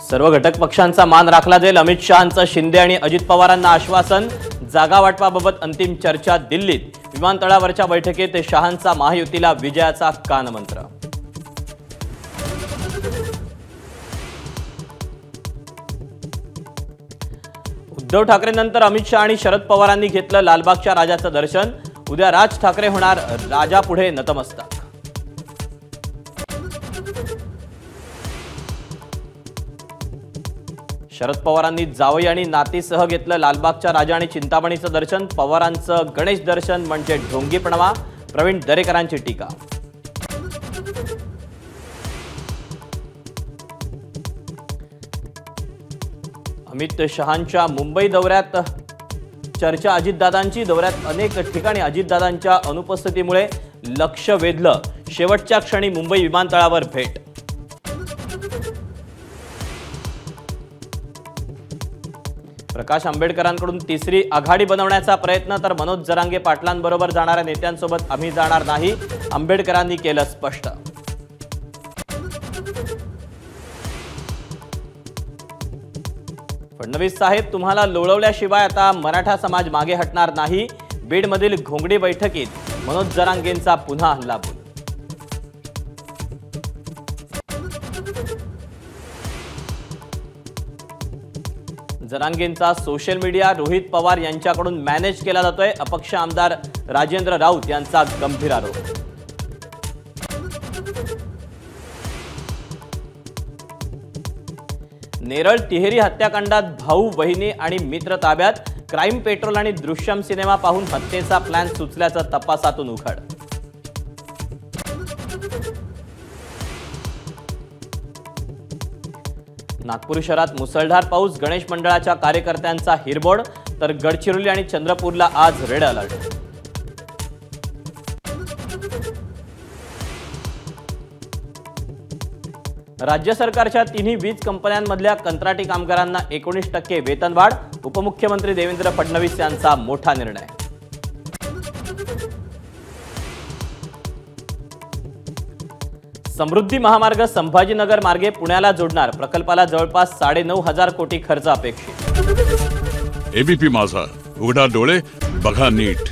सर्व घटक पक्षांचा मान राखला जाईल। अमित शहांचं शिंदे आणि अजित पवारांना आश्वासन। जागा वाटपाबाबत अंतिम चर्चा दिल्लीत। विमानतळावरच्या बैठकीत शहांचा महायुतीला विजयाचा कानमंत्र। उद्धव ठाकरेंनंतर अमित शहा आणि शरद पवारांनी घेतलं लालबागच्या राजाचं दर्शन। उद्या राज ठाकरे होणार राजापुढे नतमस्तक। शरद पवारांनी जावई आणि नातीसह घेतलं लालबागच्या राजा आणि चिंतामणीचं दर्शन। पवारांचं गणेश दर्शन म्हणजे ढोंगीपणा। प्रवीण दरेकरांची टीका। अमित शहांच्या मुंबई दौऱ्यात चर्चा। अजितदादांची दौऱ्यात अनेक ठिकाणी अजितदादांच्या अनुपस्थितीमुळे लक्ष वेधलं। शेवटच्या क्षणी मुंबई विमानतळावर भेट। प्रकाश आंबेडकरांकडून तिसरी आघाडी बनवण्याचा प्रयत्न, तर मनोज जरांगे पाटलांबरोबर जाणाऱ्या नेत्यांसोबत आम्ही जाणार नाही, आंबेडकरांनी केलं स्पष्ट। फडणवीस साहेब, तुम्हाला लोळवल्याशिवाय आता मराठा समाज मागे हटणार नाही। बीडमधील घोंगडी बैठकीत मनोज जरांगेंचा पुन्हा हल्लाबोल। जरांगेंचा सोशल मीडिया रोहित पवार यांच्याकडून मॅनेज केला जातोय। अपक्ष आमदार राजेंद्र राऊत यांचा गंभीर आरोप। नेरळ तिहेरी हत्याकांडात भाऊ बहिणी आणि मित्र ताब्यात। क्राईम पेट्रोल आणि दृश्यम सिनेमा पाहून हत्येचा प्लॅन सुचल्याचं तपासातून उघड। नागपूर शहरात मुसळधार पाऊस। गणेश मंडळाच्या कार्यकर्त्यांचा हिरबोड, तर गडचिरोली आणि चंद्रपूरला आज रेड अलर्ट। राज्य सरकारच्या तिन्ही वीज कंपन्यांमधल्या कंत्राटी कामगारांना 19% वेतनवाढ। उपमुख्यमंत्री देवेंद्र फडणवीस यांचा मोठा निर्णय। समृद्धी महामार्ग संभाजीनगर मार्गे पुण्याला जोडणार। प्रकल्पाला जवळपास 9,500 कोटी खर्च अपेक्षित। एबीपी माझा, उघडा डोळे बघा नीट।